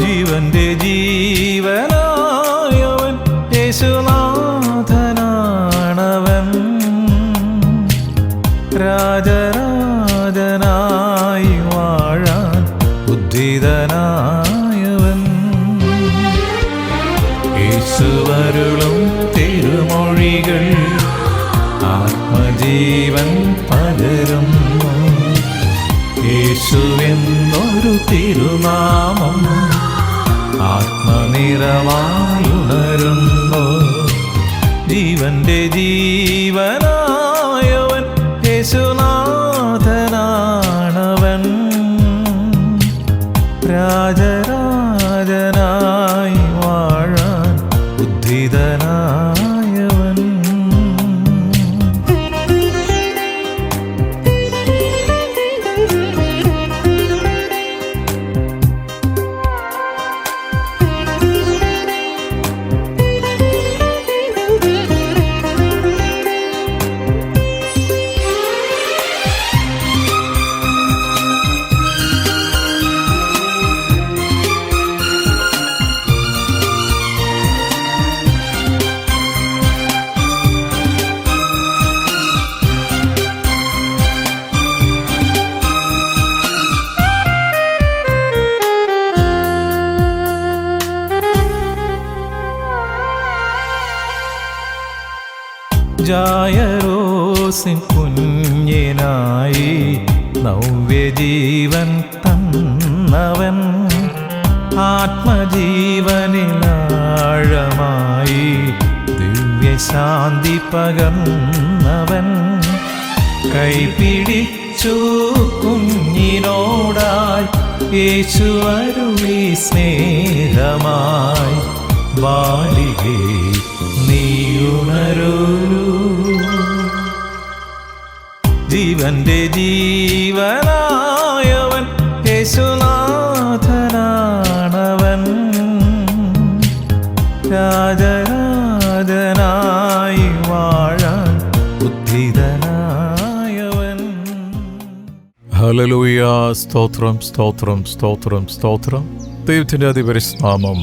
ജീവന്റെ ജീവനായവൻ യേശുനാഥനാണവൻ. രാജരാജനായി വാഴാൻ ഉദ്ധിതനായവൻ. യേശുവരുളും തിരുമൊഴികൾ ആത്മജീവൻ പകരുന്നു. യേശുവെന്നൊരു തിരുനാമം ആത്മനിറവായുണരുന്നു. ജീവന്റെ ജീവനായവൻ യേശുനാഥനാണവൻ. രാജരാജനായി വാഴാൻ ഉദ്ധിതനായവൻ. ജായരോസിൻ കുഞ്ഞിനായി നവ്യജീവൻ തന്നവൻ. ആത്മജീവനിലാഴമായി ദിവ്യശാന്തി പകർന്നവൻ. കൈപിടിച്ചു കുഞ്ഞിനോടായി യേശു അരുളി സ്നേഹമായി, ബാലികേ നീയുണരൂ. ജീവന്റെ ജീവനായവൻ യേശുനാഥനാണവൻ. രാജരാജനായി വാഴാൻ ഉദ്ധിതനായവൻ. ഹല്ലേലൂയ. സ്തോത്രം സ്തോത്രം സ്തോത്രം സ്തോത്രം. ദൈവത്തിന്റെ അതിപരിശുദ്ധ നാമം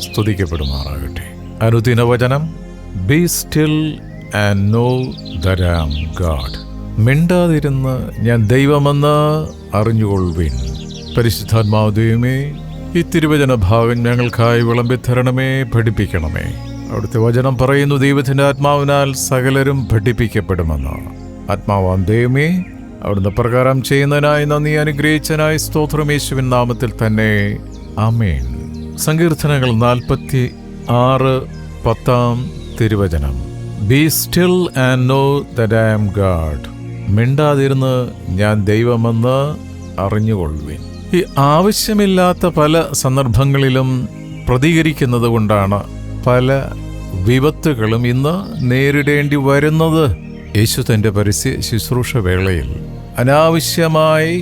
സ്തുതിക്കപ്പെടുമാറാകട്ടെ. അനുദിന വചനം, be still and know that I am God. മിണ്ടാതിരുന്ന് ഞാൻ ദൈവമെന്ന് അറിഞ്ഞുകൊള്ളുവിൻ. പരിശുദ്ധാത്മാവ് ദൈവമേ, ഈ തിരുവചന ഭാഗം ഞങ്ങൾക്കായി വിളമ്പിത്തരണമേ, പഠിപ്പിക്കണമേ. അവിടുത്തെ വചനം പറയുന്നു, ദൈവത്തിൻ്റെ ആത്മാവിനാൽ സകലരും പഠിപ്പിക്കപ്പെടുമെന്ന്. ആത്മാവാം ദൈവമേ, അവിടുന്ന് പ്രകാരം ചെയ്യുന്നതിനായി നന്ദി, അനുഗ്രഹിച്ചതിനായി സ്തോത്രം. യേശുവിൻ നാമത്തിൽ തന്നെ ആമേൻ. സങ്കീർത്തനങ്ങൾ 46:10 തിരുവചനം. Be still and know that I am God. മിണ്ടാതിരുന്ന് ഞാൻ ദൈവമെന്ന് അറിഞ്ഞുകൊള്ളുവിൻ. ഈ ആവശ്യമില്ലാത്ത പല സന്ദർഭങ്ങളിലും പ്രതികരിക്കുന്നത് കൊണ്ടാണ് പല വിപത്തുകളും ഇന്ന് നേരിടേണ്ടി വരുന്നത്. യേശു തൻ്റെ പരസ്യ ശുശ്രൂഷ വേളയിൽ അനാവശ്യമായി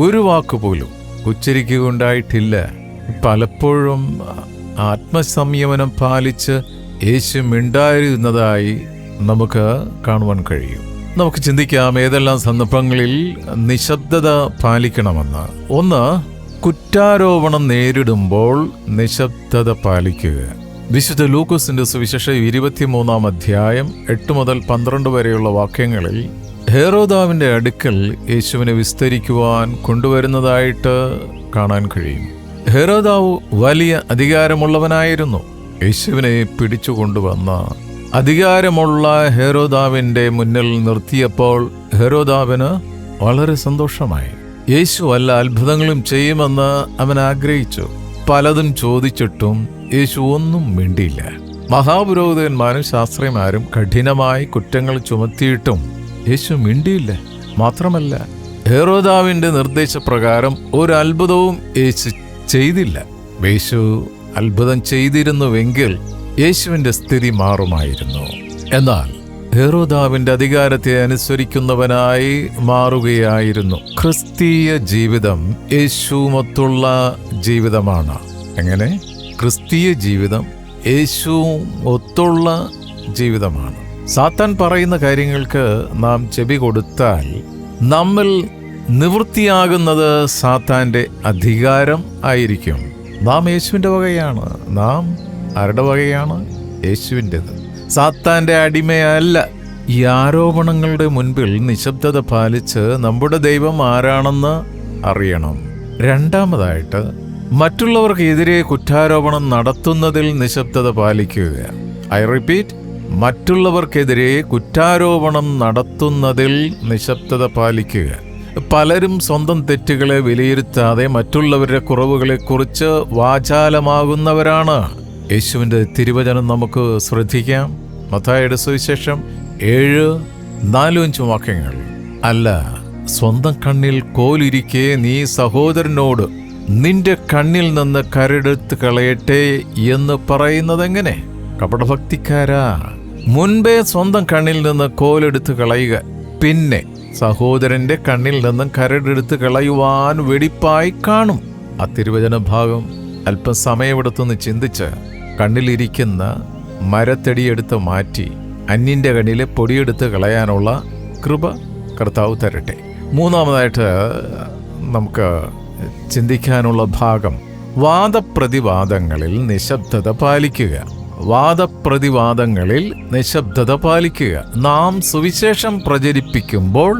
ഒരു വാക്കുപോലും ഉച്ചരിക്കുകയുണ്ടായിട്ടില്ല. പലപ്പോഴും ആത്മസംയമനം പാലിച്ച് യേശു മിണ്ടായിരുന്നതായി നമുക്ക് കാണുവാൻ കഴിയും. നമുക്ക് ചിന്തിക്കാം ഏതെല്ലാം സന്ദർഭങ്ങളിൽ നിശബ്ദത പാലിക്കണമെന്ന്. ഒന്ന്, കുറ്റാരോപണം നേരിടുമ്പോൾ നിശബ്ദത പാലിക്കുക. വിശുദ്ധ ലൂക്കോസിന്റെ സുവിശേഷം 23-ാം അധ്യായം 8 മുതൽ 12 വരെയുള്ള വാക്യങ്ങളിൽ ഹെരോദാവിന്റെ അടുക്കൽ യേശുവിനെ വിസ്തരിക്കുവാൻ കൊണ്ടുവരുന്നതായിട്ട് കാണാൻ കഴിയും. ഹെരോദാവ് വലിയ അധികാരമുള്ളവനായിരുന്നു. യേശുവിനെ പിടിച്ചുകൊണ്ടുവന്ന അധികാരമുള്ള ഹെരോദാവിന്റെ മുന്നിൽ നിർത്തിയപ്പോൾ ഹെരോദാവിന് വളരെ സന്തോഷമായി. യേശു വല്ല അത്ഭുതങ്ങളും ചെയ്യുമെന്ന് അവൻ ആഗ്രഹിച്ചു. പലതും ചോദിച്ചിട്ടും യേശു ഒന്നും മിണ്ടിയില്ല. മഹാപുരോഹിതന്മാരും ശാസ്ത്രിമാരും കഠിനമായി കുറ്റങ്ങൾ ചുമത്തിയിട്ടും യേശു മിണ്ടിയില്ല. മാത്രമല്ല, ഹെരോദാവിന്റെ നിർദ്ദേശപ്രകാരം ഒരു അത്ഭുതവും യേശു ചെയ്തില്ല. യേശു അത്ഭുതം ചെയ്തിരുന്നുവെങ്കിൽ യേശുവിന്റെ സ്ഥിതി മാറുമായിരുന്നു. എന്നാൽ ഹെരോദാവിന്റെ അധികാരത്തെ അനുസരിക്കുന്നവനായി മാറുകയായിരുന്നു. ക്രിസ്തീയ ജീവിതം യേശുമൊത്തുള്ള ജീവിതമാണ്. എങ്ങനെ? ക്രിസ്തീയ ജീവിതം യേശു ഒത്തുള്ള ജീവിതമാണ്. സാത്താൻ പറയുന്ന കാര്യങ്ങൾക്ക് നാം ചെവി കൊടുത്താൽ നമ്മിൽ നിവൃത്തിയാകുന്നത് സാത്താന്റെ അധികാരം ആയിരിക്കും. നാം യേശുവിൻ്റെ വകയാണ്. നാം ആരുടെ വകയാണ്? യേശുവിൻ്റെത്. സാത്താൻ്റെ അടിമയല്ല. ഈ ആരോപണങ്ങളുടെ മുൻപിൽ നിശബ്ദത പാലിച്ച് നമ്മുടെ ദൈവം ആരാണെന്ന് അറിയണം. രണ്ടാമതായിട്ട്, മറ്റുള്ളവർക്കെതിരെ കുറ്റാരോപണം നടത്തുന്നതിൽ നിശബ്ദത പാലിക്കുക. ഐ റിപ്പീറ്റ്, മറ്റുള്ളവർക്കെതിരെ കുറ്റാരോപണം നടത്തുന്നതിൽ നിശബ്ദത പാലിക്കുക. പലരും സ്വന്തം തെറ്റുകളെ വിലയിരുത്താതെ മറ്റുള്ളവരുടെ കുറവുകളെക്കുറിച്ച് വാചാലമാകുന്നവരാണ്. യേശുവിൻ്റെ തിരുവചനം നമുക്ക് ശ്രദ്ധിക്കാം. മത്തായിയുടെ സുവിശേഷം 7:4-5 വാക്യങ്ങൾ. അല്ല, സ്വന്തം കണ്ണിൽ കോലിരിക്കെ നീ സഹോദരനോട് നിന്റെ കണ്ണിൽ നിന്ന് കരടെടുത്ത് കളയട്ടെ എന്ന് പറയുന്നതെങ്ങനെ? കപടഭക്തിക്കാരാ, മുൻപേ സ്വന്തം കണ്ണിൽ നിന്ന് കോലെടുത്ത് കളയുക, പിന്നെ സഹോദരന്റെ കണ്ണിൽ നിന്നും കരടെടുത്ത് കളയുവാൻ വെടിപ്പായി കാണും. ആ തിരുവചന ഭാഗം അല്പം സമയമെടുത്തൊന്ന് ചിന്തിച്ച് കണ്ണിലിരിക്കുന്ന മരത്തടിയെടുത്ത് മാറ്റി അന്യന്റെ കണ്ണിലെ പൊടിയെടുത്ത് കളയാനുള്ള കൃപ കർത്താവ് തരട്ടെ. മൂന്നാമതായിട്ട് നമുക്ക് ചിന്തിക്കാനുള്ള ഭാഗം, വാദപ്രതിവാദങ്ങളിൽ നിശബ്ദത പാലിക്കുക. വാദപ്രതിവാദങ്ങളിൽ നിശബ്ദത പാലിക്കുക. നാം സുവിശേഷം പ്രചരിപ്പിക്കുമ്പോൾ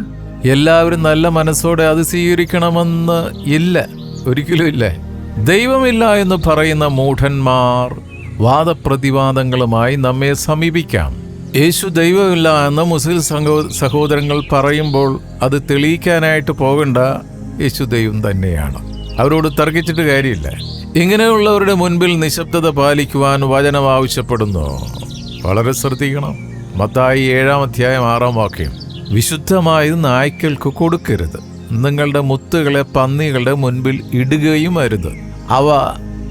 എല്ലാവരും നല്ല മനസ്സോടെ അത് സ്വീകരിക്കണമെന്ന് ഇല്ല, ഒരിക്കലും ഇല്ല. ദൈവമില്ല എന്ന് പറയുന്ന മൂഢന്മാർ വാദപ്രതിവാദങ്ങളുമായി നമ്മെ സമീപിക്കാം. യേശു ദൈവമില്ല എന്ന് മുസ്ലിം സഹോദരങ്ങൾ പറയുമ്പോൾ അത് തെളിയിക്കാനായിട്ട് പോകണ്ട, യേശു ദൈവം തന്നെയാണ്. അവരോട് തർക്കിച്ചിട്ട് കാര്യമില്ല. ഇങ്ങനെയുള്ളവരുടെ മുൻപിൽ നിശബ്ദത പാലിക്കുവാൻ വചനം ആവശ്യപ്പെടുന്നു. വളരെ ശ്രദ്ധിക്കണം. മത്തായി 7:6 വാക്യം. വിശുദ്ധമായത് നായ്ക്കൾക്ക് കൊടുക്കരുത്, നിങ്ങളുടെ മുത്തുകളെ പന്നികളുടെ മുൻപിൽ ഇടുകയും അരുത്, അവ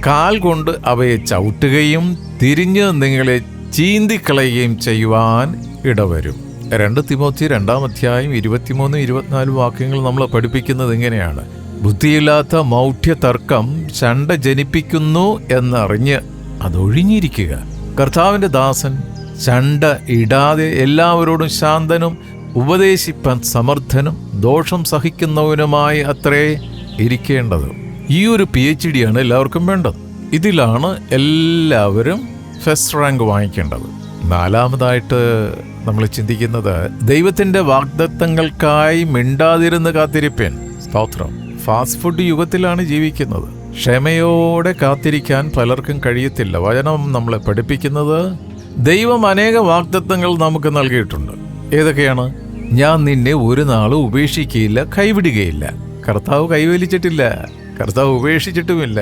കാൽ കൊണ്ട് അവയെ ചവിട്ടുകയും തിരിഞ്ഞ് നിങ്ങളെ ചീന്തിക്കളയുകയും ചെയ്യുവാൻ ഇടവരും. 2 തിമോത്തി 2:23-24 വാക്യങ്ങൾ നമ്മളെ പഠിപ്പിക്കുന്നത് ഇങ്ങനെയാണ്: ബുദ്ധിയില്ലാത്ത മൗഢ്യ തർക്കം ചണ്ട ജനിപ്പിക്കുന്നു എന്നറിഞ്ഞ് അതൊഴിഞ്ഞിരിക്കുക. കർത്താവിൻ്റെ ദാസൻ ചണ്ട ഇടാതെ എല്ലാവരോടും ശാന്തനും ഉപദേശിപ്പാൻ സമർത്ഥനും ദോഷം സഹിക്കുന്നവനുമായി അത്രേ ഇരിക്കേണ്ടത്. ഈ ഒരു PhD ആണ് എല്ലാവർക്കും വേണ്ടത്. ഇതിലാണ് എല്ലാവരും ഫസ്റ്റ് റാങ്ക് വാങ്ങിക്കേണ്ടത്. നാലാമതായിട്ട് നമ്മൾ ചിന്തിക്കുന്നത്, ദൈവത്തിൻ്റെ വാഗ്ദത്തങ്ങൾക്കായി മിണ്ടാതിരുന്ന് കാത്തിരിപ്പേൻ. സ്തോത്രം. ഫാസ്റ്റ് ഫുഡ് യുഗത്തിലാണ് ജീവിക്കുന്നത്. ക്ഷമയോടെ കാത്തിരിക്കാൻ പലർക്കും കഴിയത്തില്ല. വചനം നമ്മളെ പഠിപ്പിക്കുന്നത്, ദൈവം അനേക വാഗ്ദത്തങ്ങൾ നമുക്ക് നൽകിയിട്ടുണ്ട്. ഏതൊക്കെയാണ്? ഞാൻ നിന്നെ ഒരു നാളും ഉപേക്ഷിക്കുകയില്ല, കൈവിടുകയില്ല. കർത്താവ് കൈവലിച്ചിട്ടില്ല, കർത്താവ് ഉപേക്ഷിച്ചിട്ടുമില്ല.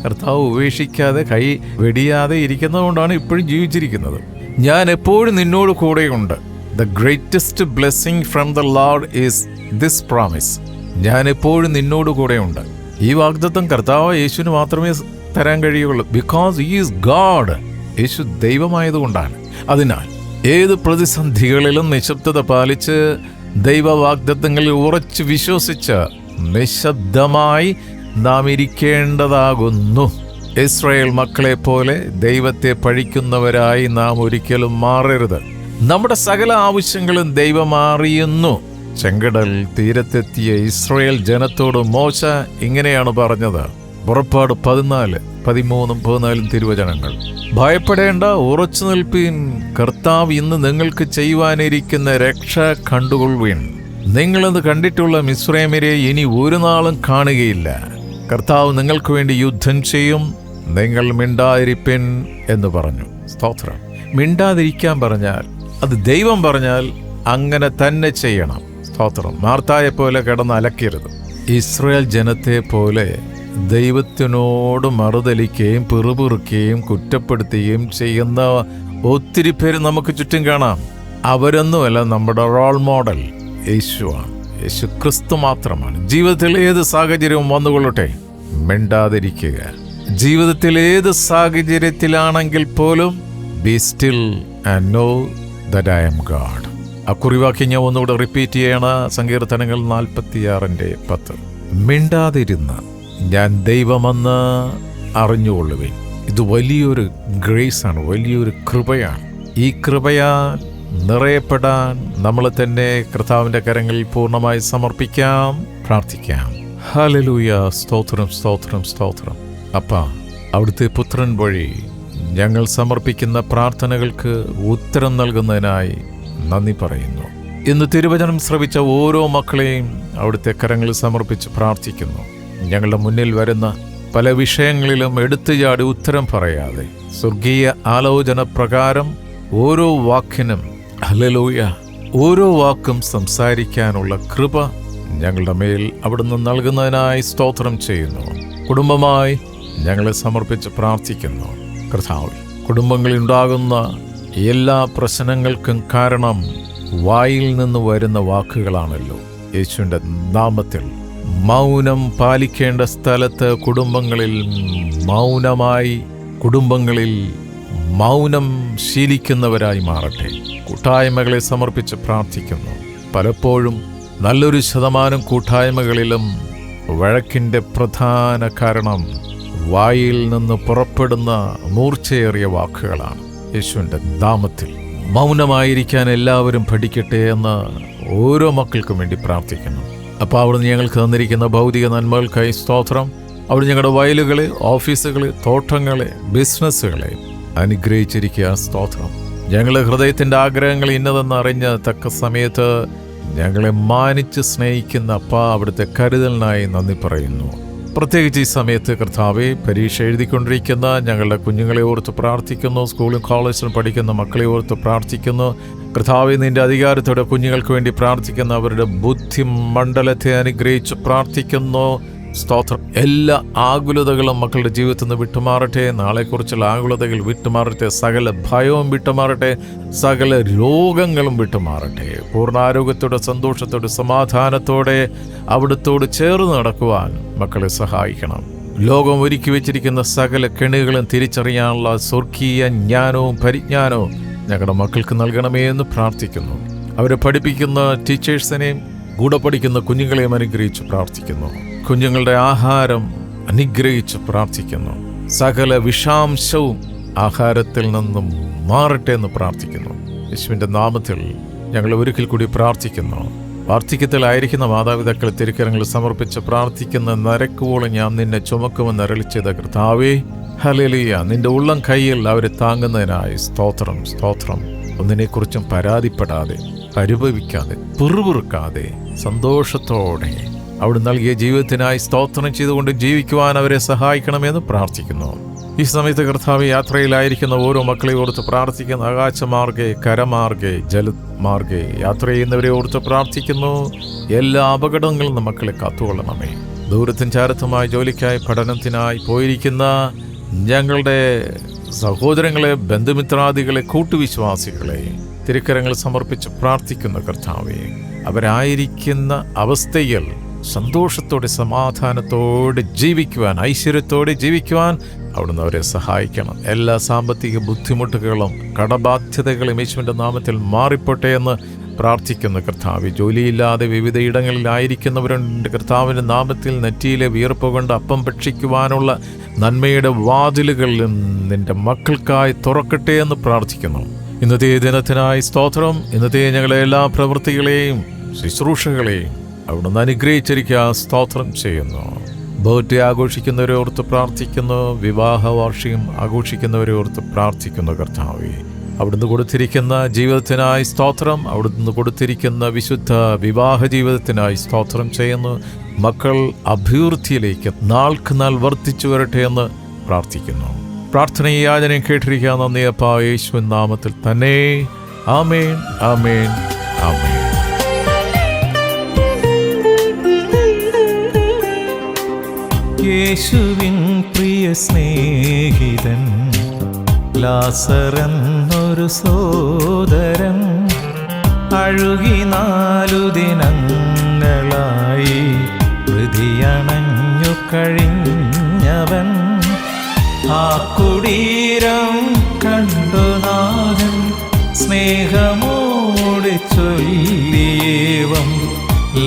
കർത്താവ് ഉപേക്ഷിക്കാതെ കൈ വെടിയാതെ ഇരിക്കുന്നതുകൊണ്ടാണ് ഇപ്പോഴും ജീവിച്ചിരിക്കുന്നത്. ഞാൻ എപ്പോഴും നിന്നോട് കൂടെയുണ്ട്. The greatest blessing from the Lord is this promise. ഞാൻ എപ്പോഴും നിന്നോട് കൂടെയുണ്ട്. ഈ വാഗ്ദത്തം കർത്താവ് യേശുവിന് മാത്രമേ തരാൻ കഴിയുള്ളൂ. Because he is God. യേശു ദൈവമായതുകൊണ്ടാണ്. അതിനാൽ ഏത് പ്രതിസന്ധികളിലും നിശബ്ദത പാലിച്ച് ദൈവവാഗ്ദത്തങ്ങളിൽ ഉറച്ചു വിശ്വസിച്ച് നിശബ്ദമായി നാം ഇരിക്കേണ്ടതാകുന്നു. ഇസ്രായേൽ മക്കളെ പോലെ ദൈവത്തെ പഴിക്കുന്നവരായി നാം ഒരിക്കലും മാറരുത്. നമ്മുടെ സകല ആവശ്യങ്ങളും ദൈവം അറിയുന്നു. ചെങ്കടൽ തീരത്തെത്തിയ ഇസ്രായേൽ ജനത്തോട് മോശ ഇങ്ങനെയാണ് പറഞ്ഞത്. പുറപ്പാട് 14:13-14 തിരുവചനങ്ങൾ. ഭയപ്പെടേണ്ട, ഉറച്ചു നിൽപ്പീൻ. കർത്താവ് ഇന്ന് നിങ്ങൾക്ക് ചെയ്യുവാനിരിക്കുന്ന രക്ഷ കണ്ടുകൊള്ളുവീൻ. നിങ്ങളിന്ന് കണ്ടിട്ടുള്ള മിസ്രൈമ്യരെ ഇനി ഒരു നാളും കാണുകയില്ല. കർത്താവ് നിങ്ങൾക്ക് വേണ്ടി യുദ്ധം ചെയ്യും. നിങ്ങൾ മിണ്ടാതിരിപ്പിൻ എന്ന് പറഞ്ഞു. സ്തോത്രം. മിണ്ടാതിരിക്കാൻ പറഞ്ഞാൽ, അത് ദൈവം പറഞ്ഞാൽ അങ്ങനെ തന്നെ ചെയ്യണം. സ്തോത്രം. മാർത്തായെപ്പോലെ കിടന്ന് അലക്കരുത്. ഇസ്രായേൽ ജനത്തെ പോലെ ദൈവത്തിനോട് മറുതലിക്കുകയും പിറുപിറുക്കുകയും കുറ്റപ്പെടുത്തുകയും ചെയ്യുന്ന ഒത്തിരി പേര് നമുക്ക് ചുറ്റും കാണാം. അവരൊന്നുമല്ല നമ്മുടെ റോൾ മോഡൽ. യേശുവാണ്. യേശു ക്രിസ്തു മാത്രമാണ്. ജീവിതത്തിൽ ഏത് സാഹചര്യവും വന്നുകൊള്ളട്ടെ, മിണ്ടാതിരിക്കുക. ജീവിതത്തിൽ ഏത് സാഹചര്യത്തിലാണെങ്കിൽ പോലും be still and know that I am God. ആ കുറിവാക്യം ഞാൻ ഒന്നുകൂടെ റിപ്പീറ്റ് ചെയ്യണ. സങ്കീർത്തനങ്ങൾ 46:10. മിണ്ടാതിരുന്ന് ഞാൻ ദൈവമെന്ന് അറിഞ്ഞുകൊള്ളുവിൻ. ഇത് വലിയൊരു ഗ്രേസാണ്, വലിയൊരു കൃപയാണ്. ഈ കൃപയാൽ നിറയപ്പെടാൻ നമ്മൾ തന്നെ കർത്താവിൻ്റെ കരങ്ങളിൽ പൂർണ്ണമായി സമർപ്പിക്കാം, പ്രാർത്ഥിക്കാം. ഹല്ലേലൂയ. സ്തോത്രം, സ്തോത്രം, സ്തോത്രം. അപ്പാ, അവിടുത്തെ പുത്രൻ വഴി ഞങ്ങൾ സമർപ്പിക്കുന്ന പ്രാർത്ഥനകൾക്ക് ഉത്തരം നൽകുന്നതിനായി നന്ദി പറയുന്നു. ഇന്ന് തിരുവചനം ശ്രവിച്ച ഓരോ മക്കളെയും അവിടുത്തെ കരങ്ങളിൽ സമർപ്പിച്ച് പ്രാർത്ഥിക്കുന്നു. ഞങ്ങളുടെ മുന്നിൽ വരുന്ന പല വിഷയങ്ങളിലും എടുത്തുചാടി ഉത്തരം പറയാതെ സ്വർഗീയ ആലോചന പ്രകാരം ഓരോ വാക്കിനും ഹല്ലേലൂയ, ഓരോ വാക്കും സംസാരിക്കാനുള്ള കൃപ ഞങ്ങളുടെ മേൽ അവിടുന്ന് നൽകുന്നതിനായി സ്തോത്രം ചെയ്യുന്നു. കുടുംബമായി ഞങ്ങളെ സമർപ്പിച്ച് പ്രാർത്ഥിക്കുന്നു. കർത്താവേ, കുടുംബങ്ങളിൽ ഉണ്ടാകുന്ന എല്ലാ പ്രശ്നങ്ങൾക്കും കാരണം വായിൽ നിന്ന് വരുന്ന വാക്കുകളാണല്ലോ. യേശുവിൻ്റെ നാമത്തിൽ മൗനം പാലിക്കേണ്ട സ്ഥലത്ത് കുടുംബങ്ങളിൽ മൗനം ശീലിക്കുന്നവരായി മാറട്ടെ. കൂട്ടായ്മകളെ സമർപ്പിച്ച് പ്രാർത്ഥിക്കുന്നു. പലപ്പോഴും നല്ലൊരു ശതമാനം കൂട്ടായ്മകളിലും വഴക്കിൻ്റെ പ്രധാന കാരണം വായിൽ നിന്ന് പുറപ്പെടുന്ന മൂർച്ചയേറിയ വാക്കുകളാണ്. യേശുവിൻ്റെ നാമത്തിൽ മൗനമായിരിക്കാൻ എല്ലാവരും പഠിക്കട്ടെ എന്ന് ഓരോ മക്കൾക്കും വേണ്ടി പ്രാർത്ഥിക്കുന്നു. അപ്പോൾ അവിടുന്ന് ഞങ്ങൾക്ക് തന്നിരിക്കുന്ന ഭൗതിക നന്മകൾക്കായി സ്തോത്രം. അവിടെ ഞങ്ങളുടെ വയലുകളെ, ഓഫീസുകളെ, തോട്ടങ്ങളെ, ബിസിനസ്സുകളെ അനുഗ്രഹിച്ചിരിക്കുക. സ്തോത്രം. ഞങ്ങളുടെ ഹൃദയത്തിൻ്റെ ആഗ്രഹങ്ങൾ ഇന്നതെന്ന് അറിഞ്ഞ് തക്ക സമയത്ത് ഞങ്ങളെ മാനിച്ച് സ്നേഹിക്കുന്ന അപ്പാ, അവിടുത്തെ കരുതലിനായി നന്ദി പറയുന്നു. പ്രത്യേകിച്ച് ഈ സമയത്ത് കർത്താവെ, പരീക്ഷ എഴുതിക്കൊണ്ടിരിക്കുന്ന ഞങ്ങളുടെ കുഞ്ഞുങ്ങളെ ഓർത്ത് പ്രാർത്ഥിക്കുന്നു. സ്കൂളും കോളേജിലും പഠിക്കുന്ന മക്കളെ ഓർത്ത് പ്രാർത്ഥിക്കുന്നു. കർത്താവെ, നിന്റെ അധികാരത്തോടെ കുഞ്ഞുങ്ങൾക്ക് വേണ്ടി പ്രാർത്ഥിക്കുന്ന അവരുടെ ബുദ്ധി മണ്ഡലത്തെ അനുഗ്രഹിച്ച് പ്രാർത്ഥിക്കുന്നു. സ്തോത്രം. എല്ലാ ആകുലതകളും മക്കളുടെ ജീവിതത്തിൽ നിന്ന് വിട്ടുമാറട്ടെ. നാളെക്കുറിച്ചുള്ള ആകുലതകൾ വിട്ടുമാറട്ടെ. സകല ഭയവും വിട്ടുമാറട്ടെ. സകല രോഗങ്ങളും വിട്ടുമാറട്ടെ. പൂർണ്ണാരോഗ്യത്തോടെ, സന്തോഷത്തോടെ, സമാധാനത്തോടെ അവിടുത്തോട് ചേർന്ന് നടക്കുവാൻ മക്കളെ സഹായിക്കണം. ലോകം ഒരുക്കി വെച്ചിരിക്കുന്ന സകല കെണികളും തിരിച്ചറിയാനുള്ള സ്വർഗീയ ജ്ഞാനവും പരിജ്ഞാനവും ഞങ്ങളുടെ മക്കൾക്ക് നൽകണമേ എന്ന് പ്രാർത്ഥിക്കുന്നു. അവരെ പഠിപ്പിക്കുന്ന ടീച്ചേഴ്സിനെയും കൂടെ പഠിക്കുന്ന കുഞ്ഞുങ്ങളെയും അനുഗ്രഹിച്ച് പ്രാർത്ഥിക്കുന്നു. കുഞ്ഞുങ്ങളുടെ ആഹാരം അനുഗ്രഹിച്ച് പ്രാർത്ഥിക്കുന്നു. സകല വിഷാംശവും ആഹാരത്തിൽ നിന്നും മാറട്ടെ എന്ന് പ്രാർത്ഥിക്കുന്നു. യേശുവിൻ്റെ നാമത്തിൽ ഞങ്ങൾ ഒരിക്കൽ കൂടി പ്രാർത്ഥിക്കുന്നു. വാർദ്ധക്യത്തിലായിരിക്കുന്ന മാതാപിതാക്കളെ തിരുക്കരങ്ങളിൽ സമർപ്പിച്ച് പ്രാർത്ഥിക്കുന്ന നരക്കുവോളം ഞാൻ നിന്നെ ചുമക്കുമെന്ന് അരുളി ചെയ്ത കർത്താവേ, ഹല്ലേലൂയ. നിന്റെ ഉള്ളം കൈയിൽ അവരെ താങ്ങുന്നതിനായി സ്തോത്രം, സ്തോത്രം. ഒന്നിനെക്കുറിച്ചും പരാതിപ്പെടാതെ, പരിഭവിക്കാതെ, പിറുപിറുക്കാതെ സന്തോഷത്തോടെ അവിടെ നൽകിയ ജീവിതത്തിനായി സ്തോത്രം ചെയ്തുകൊണ്ട് ജീവിക്കുവാൻ അവരെ സഹായിക്കണമെന്ന് പ്രാർത്ഥിക്കുന്നു. ഈ സമയത്ത് കർത്താവ്, യാത്രയിലായിരിക്കുന്ന ഓരോ മക്കളെ ഓർത്ത് പ്രാർത്ഥിക്കുന്നു. ആകാശമാർഗെ, കരമാർഗെ, ജലമാർഗെ യാത്ര ചെയ്യുന്നവരെ ഓർത്ത് പ്രാർത്ഥിക്കുന്നു. എല്ലാ അപകടങ്ങളിൽ നിന്ന് മക്കളെ കാത്തുകൊള്ളണമേ. ദൂരത്തിൻ ചാരത്തുമായി ജോലിക്കായി പഠനത്തിനായി പോയിരിക്കുന്ന ഞങ്ങളുടെ സഹോദരങ്ങളെ, ബന്ധുമിത്രാദികളെ, കൂട്ടുവിശ്വാസികളെ തിരുക്കരങ്ങൾ സമർപ്പിച്ച് പ്രാർത്ഥിക്കുന്ന കർത്താവേ, അവരായിരിക്കുന്ന അവസ്ഥയിൽ സന്തോഷത്തോടെ, സമാധാനത്തോടെ ജീവിക്കുവാൻ, ഐശ്വര്യത്തോടെ ജീവിക്കുവാൻ അവിടുന്ന് അവരെ സഹായിക്കണം. എല്ലാ സാമ്പത്തിക ബുദ്ധിമുട്ടുകളും കടബാധ്യതകളും യേശുവിൻ്റെ നാമത്തിൽ മാറിപ്പോട്ടെ എന്ന് പ്രാർത്ഥിക്കുന്ന കർത്താവ്, ജോലിയില്ലാതെ വിവിധ ഇടങ്ങളിലായിരിക്കുന്നവരുണ്ട്. കർത്താവിൻ്റെ നാമത്തിൽ നെറ്റിയിലെ വിയർപ്പ് കൊണ്ട് അപ്പം ഭക്ഷിക്കുവാനുള്ള നന്മയുടെ വാതിലുകളിലും നിന്റെ മക്കൾക്കായി തുറക്കട്ടെ എന്ന് പ്രാർത്ഥിക്കുന്നു. ഇന്നത്തെ ദിനത്തിനായി സ്തോത്രം. ഇന്നത്തെ ഞങ്ങളെ എല്ലാ പ്രവൃത്തികളെയും ശുശ്രൂഷകളെയും അവിടുന്ന് അനുഗ്രഹിച്ചിരിക്കുക. സ്തോത്രം ചെയ്യുന്നു. ബർത്ത്ഡേ ആഘോഷിക്കുന്നവരെ ഓർത്ത് പ്രാർത്ഥിക്കുന്നു. വിവാഹ വാർഷികം ആഘോഷിക്കുന്നവരെ ഓർത്ത് പ്രാർത്ഥിക്കുന്നു. കർത്താവേ, അവിടുന്ന് കൊടുത്തിരിക്കുന്ന ജീവിതത്തിനായി സ്തോത്രം. അവിടുന്ന് കൊടുത്തിരിക്കുന്ന വിശുദ്ധ വിവാഹ ജീവിതത്തിനായി സ്തോത്രം ചെയ്യുന്നു. മക്കൾ അഭിവൃദ്ധിയിലേക്ക് നാൾക്ക് നാൾ വർദ്ധിച്ചു വരട്ടെ എന്ന് പ്രാർത്ഥിക്കുന്നു. പ്രാർത്ഥനയും യാചനയും കേട്ടിരിക്കുക. നന്ദി അപ്പാ, യേശുവിൻ നാമത്തിൽ തന്നെ. ആമേൻ, ആമേൻ, ആമേൻ. യേശുവിൻ പ്രിയ സ്നേഹിതൻ ലാസറെന്നൊരു സോദരൻ അഴുകി 4 ദിനങ്ങളായി ഹൃദയണഞ്ഞു കഴിഞ്ഞവൻ ആ കുടീരം കണ്ടു നാഥൻ സ്നേഹമോടെ ചൊല്ലിയേവം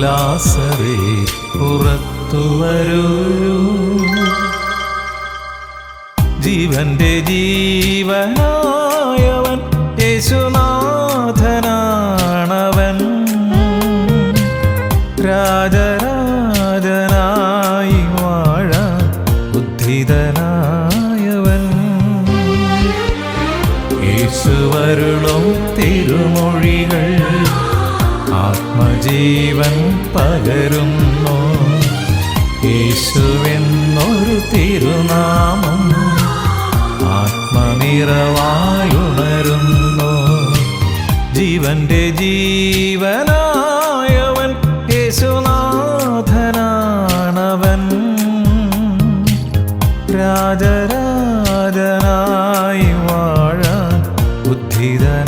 ലാസറേ പുറത്തു വരൂ. ജീവന്റെ ജീവനായവൻ യേശുനാഥനാണവൻ. രാജരാജനായി വാഴാൻ ഉദ്ധിതനായ പകരുന്നു. യേശുവെന്നൊരു തിരുനാമം ആത്മനിറവായുണരുന്നു. ജീവന്റെ ജീവനായവൻ യേശുനാഥനാണവൻ. രാജരാജനായി വാഴാൻ ഉദ്ധിതൻ